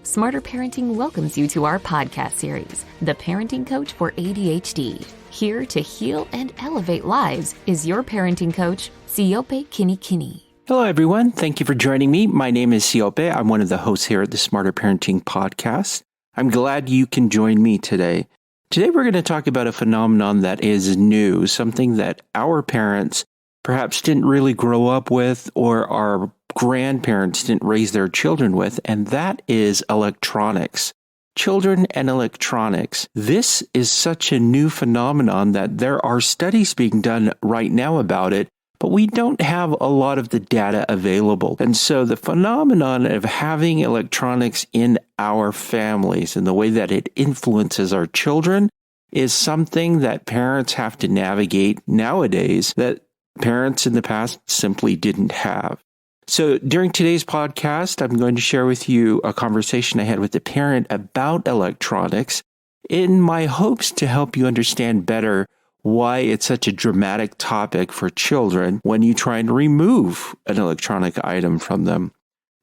Smarter Parenting welcomes you to our podcast series, The Parenting Coach for ADHD. Here to heal and elevate lives is your parenting coach, Siope Kinikini. Hello, everyone. Thank you for joining me. My name is Siope. I'm one of the hosts here at the Smarter Parenting podcast. I'm glad you can join me today. Today, we're going to talk about a phenomenon that is new, something that our parents perhaps didn't really grow up with, or our grandparents didn't raise their children with, and that is electronics. Children and electronics. This is such a new phenomenon that there are studies being done right now about it, but we don't have a lot of the data available. And so the phenomenon of having electronics in our families and the way that it influences our children is something that parents have to navigate nowadays that parents in the past simply didn't have. So during today's podcast, I'm going to share with you a conversation I had with a parent about electronics in my hopes to help you understand better why it's such a dramatic topic for children when you try and remove an electronic item from them.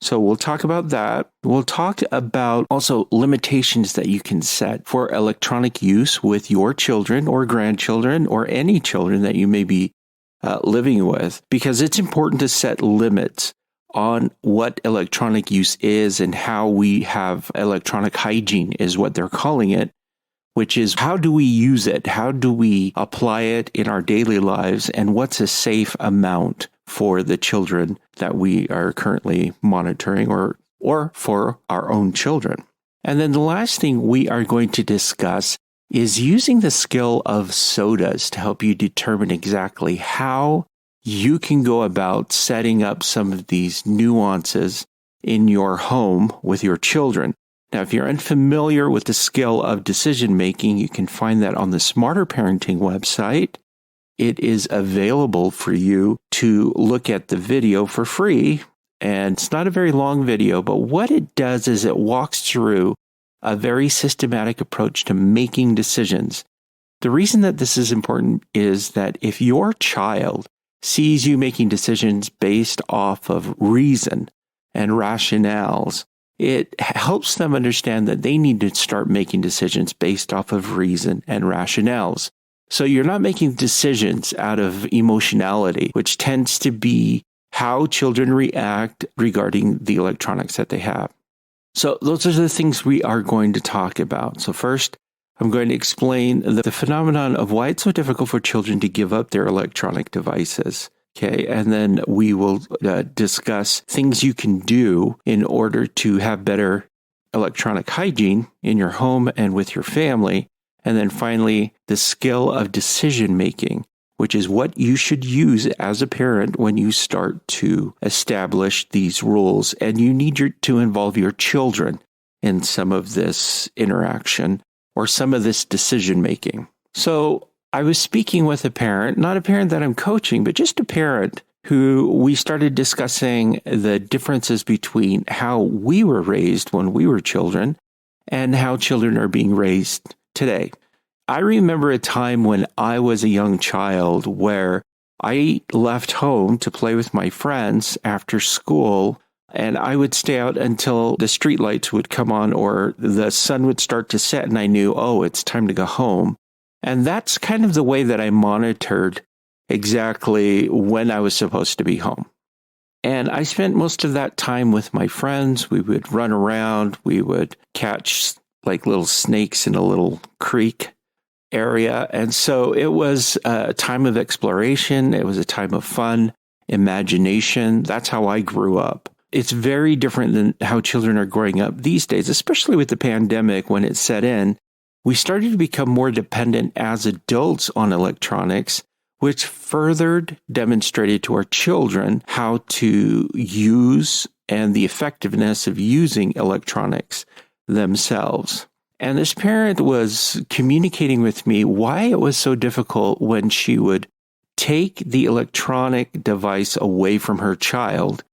So we'll talk about that. We'll talk about also limitations that you can set for electronic use with your children or grandchildren or any children that you may be living with, because it's important to set limits on what electronic use is and how we have electronic hygiene is what they're calling it, which is how do we use it? How do we apply it in our daily lives? And what's a safe amount for the children that we are currently monitoring or for our own children? And then the last thing we are going to discuss is using the skill of sodas to help you determine exactly how you can go about setting up some of these nuances in your home with your children. Now, if you're unfamiliar with the skill of decision making, you can find that on the Smarter Parenting website. It is available for you to look at the video for free. And it's not a very long video, but what it does is it walks through a very systematic approach to making decisions. The reason that this is important is that if your child sees you making decisions based off of reason and rationales, it helps them understand that they need to start making decisions based off of reason and rationales. So you're not making decisions out of emotionality, which tends to be how children react regarding the electronics that they have. So those are the things we are going to talk about. So first, I'm going to explain the phenomenon of why it's so difficult for children to give up their electronic devices. Okay, and then we will discuss things you can do in order to have better electronic hygiene in your home and with your family. And then finally, the skill of decision making, which is what you should use as a parent when you start to establish these rules. And you need to involve your children in some of this interaction or some of this decision making. So I was speaking with a parent, not a parent that I'm coaching, but just a parent who we started discussing the differences between how we were raised when we were children and how children are being raised today. I remember a time when I was a young child where I left home to play with my friends after school, and I would stay out until the streetlights would come on or the sun would start to set, and I knew, oh, it's time to go home. And that's kind of the way that I monitored exactly when I was supposed to be home. And I spent most of that time with my friends. We would run around. We would catch like little snakes in a little creek area. And so it was a time of exploration. It was a time of fun, imagination. That's how I grew up. It's very different than how children are growing up these days, especially with the pandemic when it set in. We started to become more dependent as adults on electronics, which further demonstrated to our children how to use and the effectiveness of using electronics themselves. And this parent was communicating with me why it was so difficult when she would take the electronic device away from her child,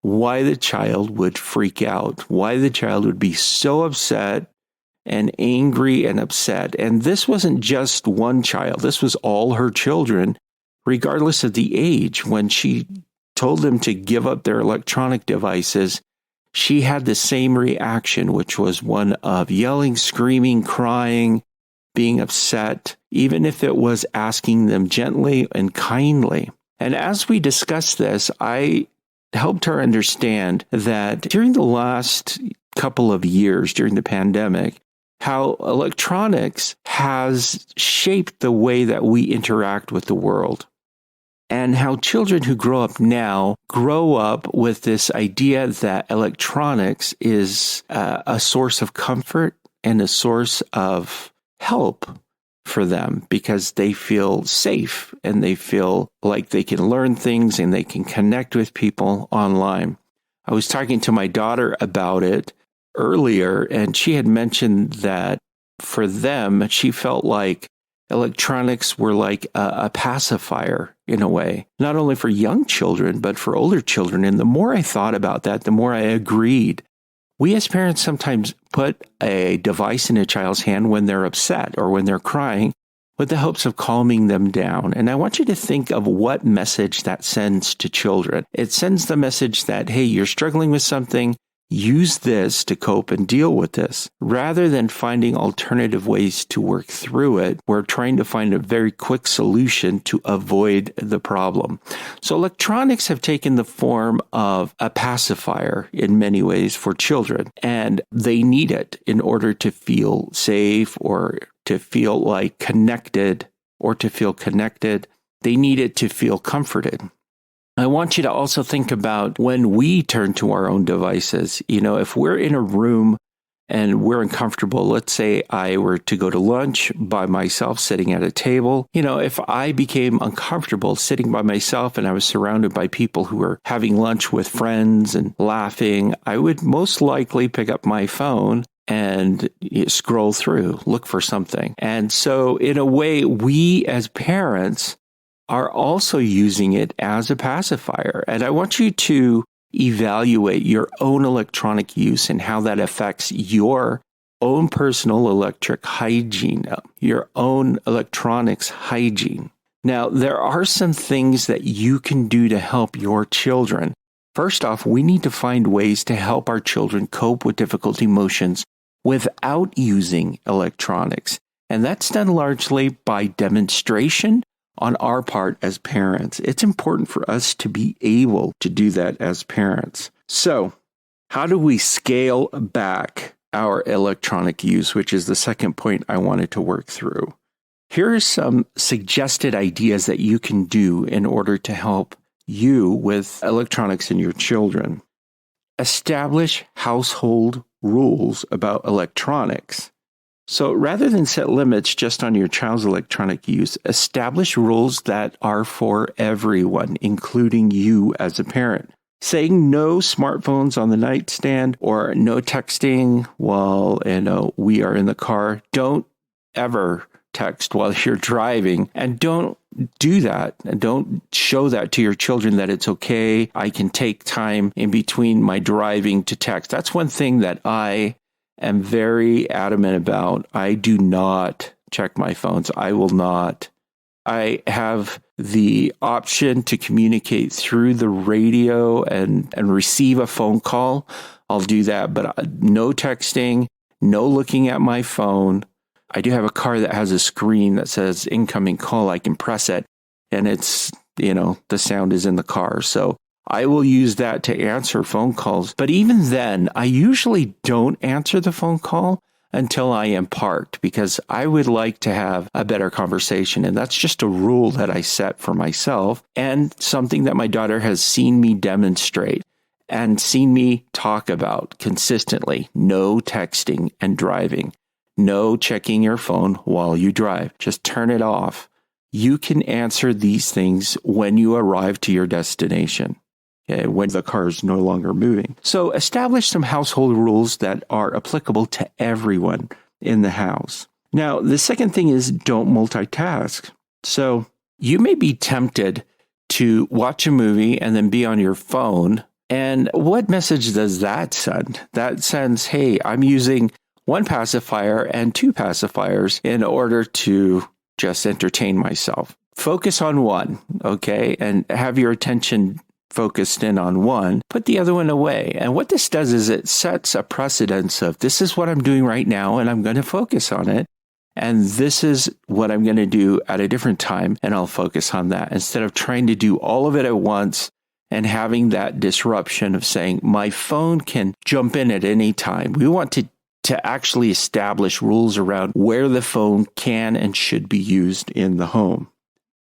why the child would freak out, why the child would be so upset and angry and upset. And this wasn't just one child. This was all her children, regardless of the age. When she told them to give up their electronic devices, she had the same reaction, which was one of yelling, screaming, crying, being upset, even if it was asking them gently and kindly. And as we discussed this, I helped her understand that during the last couple of years, during the pandemic, how electronics has shaped the way that we interact with the world. And how children who grow up now grow up with this idea that electronics is a source of comfort and a source of help for them because they feel safe and they feel like they can learn things and they can connect with people online. I was talking to my daughter about it earlier, and she had mentioned that for them, she felt like electronics were like a pacifier in a way, not only for young children, but for older children. And the more I thought about that, the more I agreed. We as parents sometimes put a device in a child's hand when they're upset or when they're crying with the hopes of calming them down. And I want you to think of what message that sends to children. It sends the message that, hey, you're struggling with something. Use this to cope and deal with this. Rather than finding alternative ways to work through it, we're trying to find a very quick solution to avoid the problem. So electronics have taken the form of a pacifier in many ways for children, and they need it in order to feel safe or to feel like connected or to feel connected. They need it to feel comforted. I want you to also think about when we turn to our own devices. You know, if we're in a room and we're uncomfortable, let's say I were to go to lunch by myself sitting at a table. You know, if I became uncomfortable sitting by myself and I was surrounded by people who were having lunch with friends and laughing, I would most likely pick up my phone and scroll through, look for something. And so in a way, we as parents are also using it as a pacifier. And I want you to evaluate your own electronic use and how that affects your own personal electric hygiene, your own electronics hygiene. Now, there are some things that you can do to help your children. First off, we need to find ways to help our children cope with difficult emotions without using electronics. And that's done largely by demonstration on our part as parents. It's important for us to be able to do that as parents. So, how do we scale back our electronic use, which is the second point I wanted to work through? Here are some suggested ideas that you can do in order to help you with electronics and your children. Establish household rules about electronics. So rather than set limits just on your child's electronic use, establish rules that are for everyone, including you as a parent. Saying no smartphones on the nightstand or no texting while we are in the car. Don't ever text while you're driving, and don't do that. And don't show that to your children that it's okay. I can take time in between my driving to text. That's one thing that I am very adamant about. I do not check my phones. I will not. I have the option to communicate through the radio and receive a phone call. I'll do that, but no texting, no looking at my phone. I do have a car that has a screen that says incoming call. I can press it and it's, the sound is in the car. So I will use that to answer phone calls. But even then, I usually don't answer the phone call until I am parked because I would like to have a better conversation. And that's just a rule that I set for myself and something that my daughter has seen me demonstrate and seen me talk about consistently. No texting and driving. No checking your phone while you drive. Just turn it off. You can answer these things when you arrive to your destination. Okay, when the car is no longer moving. So establish some household rules that are applicable to everyone in the house. Now, the second thing is don't multitask. So you may be tempted to watch a movie and then be on your phone. And what message does that send? That sends, hey, I'm using one pacifier and two pacifiers in order to just entertain myself. Focus on one, okay? And have your attention focused in on one, put the other one away. And what this does is it sets a precedence of this is what I'm doing right now and I'm going to focus on it. And this is what I'm going to do at a different time and I'll focus on that instead of trying to do all of it at once and having that disruption of saying my phone can jump in at any time. We want to actually establish rules around where the phone can and should be used in the home.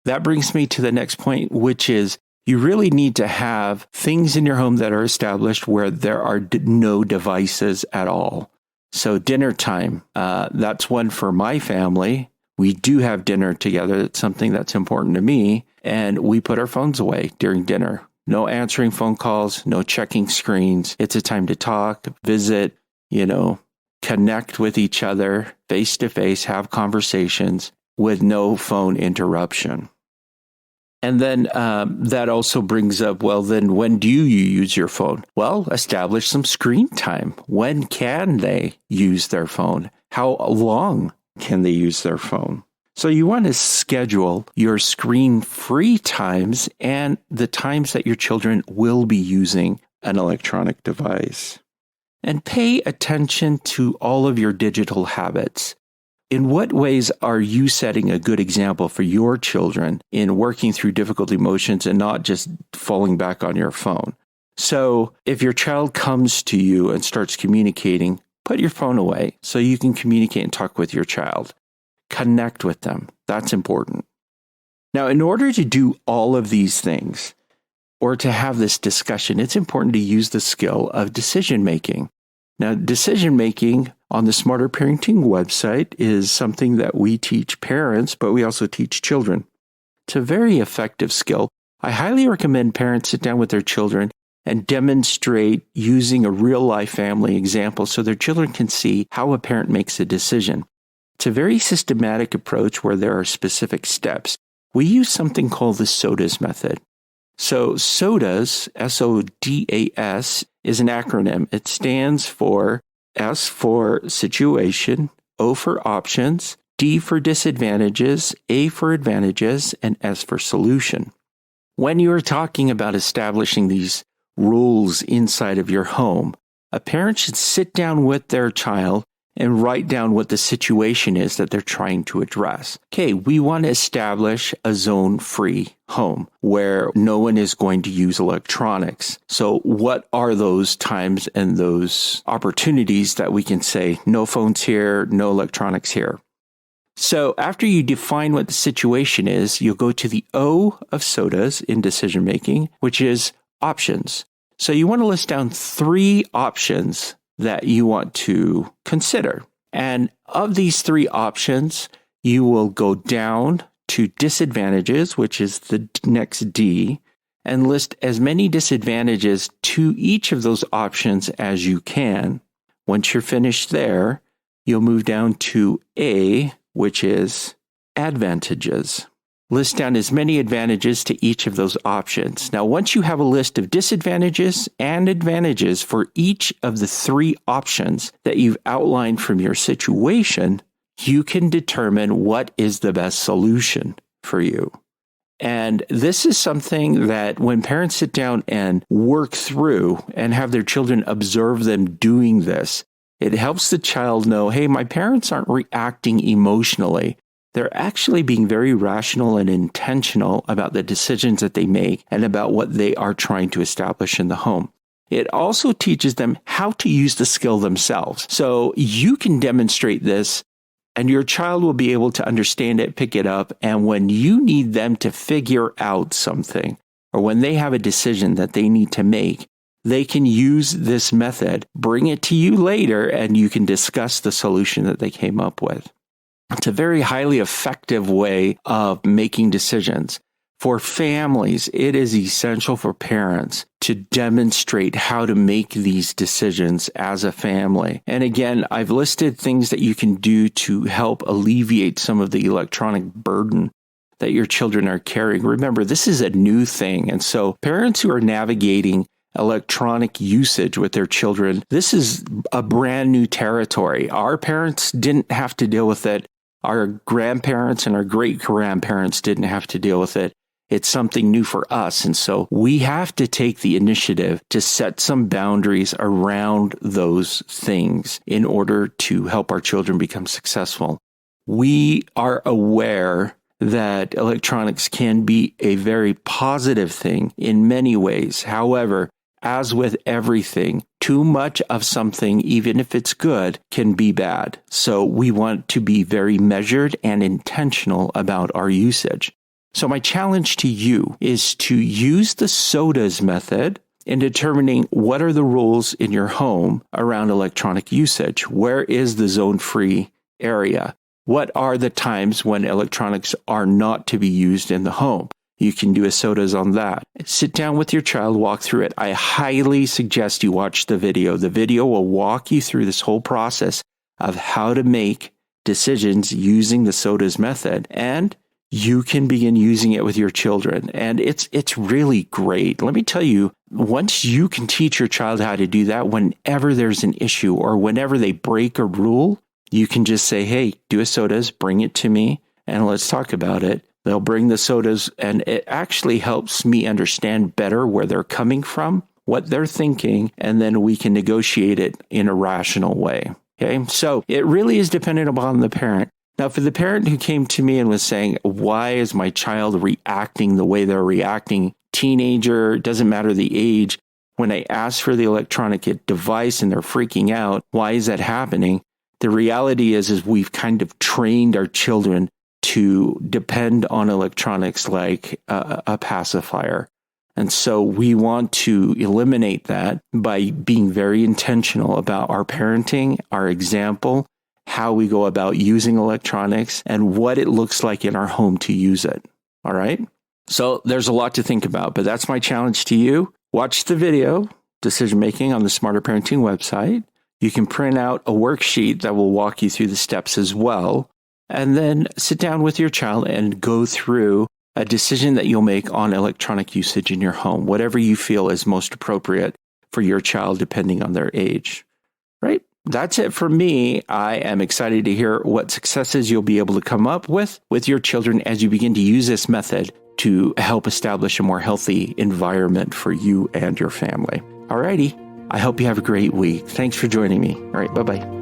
That brings me to the next point, which is you really need to have things in your home that are established where there are no devices at all. So dinner time, that's one for my family. We do have dinner together. It's something that's important to me. And we put our phones away during dinner. No answering phone calls, no checking screens. It's a time to talk, visit, connect with each other face to face, have conversations with no phone interruption. And then that also brings up, well, then when do you use your phone? Well, establish some screen time. When can they use their phone? How long can they use their phone? So you want to schedule your screen-free times and the times that your children will be using an electronic device. And pay attention to all of your digital habits. In what ways are you setting a good example for your children in working through difficult emotions and not just falling back on your phone? So if your child comes to you and starts communicating, put your phone away so you can communicate and talk with your child. Connect with them. That's important. Now, in order to do all of these things or to have this discussion, it's important to use the skill of decision making. Now, decision making on the Smarter Parenting website is something that we teach parents, but we also teach children. It's a very effective skill. I highly recommend parents sit down with their children and demonstrate using a real-life family example so their children can see how a parent makes a decision. It's a very systematic approach where there are specific steps. We use something called the SODAS method. So SODAS, S-O-D-A-S, is an acronym. It stands for S for situation, O for options, D for disadvantages, A for advantages, and S for solution. When you are talking about establishing these rules inside of your home, a parent should sit down with their child and write down what the situation is that they're trying to address. Okay, we want to establish a zone-free home where no one is going to use electronics. So what are those times and those opportunities that we can say, no phones here, no electronics here? So after you define what the situation is, you'll go to the O of SODAS in decision making, which is options. So you want to list down 3 options that you want to consider. And of these 3 options, you will go down to disadvantages, which is the next D, and list as many disadvantages to each of those options as you can. Once you're finished there, you'll move down to A, which is advantages. List down as many advantages to each of those options. Now, once you have a list of disadvantages and advantages for each of the 3 options that you've outlined from your situation, you can determine what is the best solution for you. And this is something that when parents sit down and work through and have their children observe them doing this, it helps the child know, hey, my parents aren't reacting emotionally. They're actually being very rational and intentional about the decisions that they make and about what they are trying to establish in the home. It also teaches them how to use the skill themselves. So you can demonstrate this and your child will be able to understand it, pick it up. And when you need them to figure out something or when they have a decision that they need to make, they can use this method, bring it to you later, and you can discuss the solution that they came up with. It's a very highly effective way of making decisions. For families, it is essential for parents to demonstrate how to make these decisions as a family. And again, I've listed things that you can do to help alleviate some of the electronic burden that your children are carrying. Remember, this is a new thing. And so parents who are navigating electronic usage with their children, this is a brand new territory. Our parents didn't have to deal with it. Our grandparents and our great-grandparents didn't have to deal with it. It's something new for us. And so we have to take the initiative to set some boundaries around those things in order to help our children become successful. We are aware that electronics can be a very positive thing in many ways. However, as with everything, too much of something, even if it's good, can be bad. So we want to be very measured and intentional about our usage. So my challenge to you is to use the SOTAs method in determining what are the rules in your home around electronic usage. Where is the zone-free area? What are the times when electronics are not to be used in the home? You can do a SOTAs on that. Sit down with your child, walk through it. I highly suggest you watch the video. The video will walk you through this whole process of how to make decisions using the SOTAs method, and you can begin using it with your children. And it's really great. Let me tell you, once you can teach your child how to do that, whenever there's an issue or whenever they break a rule, you can just say, hey, do a SOTAs, bring it to me, and let's talk about it. They'll bring the SOTAs, and it actually helps me understand better where they're coming from, what they're thinking, and then we can negotiate it in a rational way. Okay, so it really is dependent upon the parent. Now, for the parent who came to me and was saying, why is my child reacting the way they're reacting? Teenager, doesn't matter the age. When I ask for the electronic device and they're freaking out, why is that happening? The reality is we've kind of trained our children to depend on electronics like a pacifier. And so we want to eliminate that by being very intentional about our parenting, our example, how we go about using electronics, and what it looks like in our home to use it. All right? So there's a lot to think about, but that's my challenge to you. Watch the video, Decision Making, on the Smarter Parenting website. You can print out a worksheet that will walk you through the steps as well. And then sit down with your child and go through a decision that you'll make on electronic usage in your home, whatever you feel is most appropriate for your child, depending on their age. Right? That's it for me. I am excited to hear what successes you'll be able to come up with your children as you begin to use this method to help establish a more healthy environment for you and your family. Alrighty. I hope you have a great week. Thanks for joining me. All right. Bye-bye.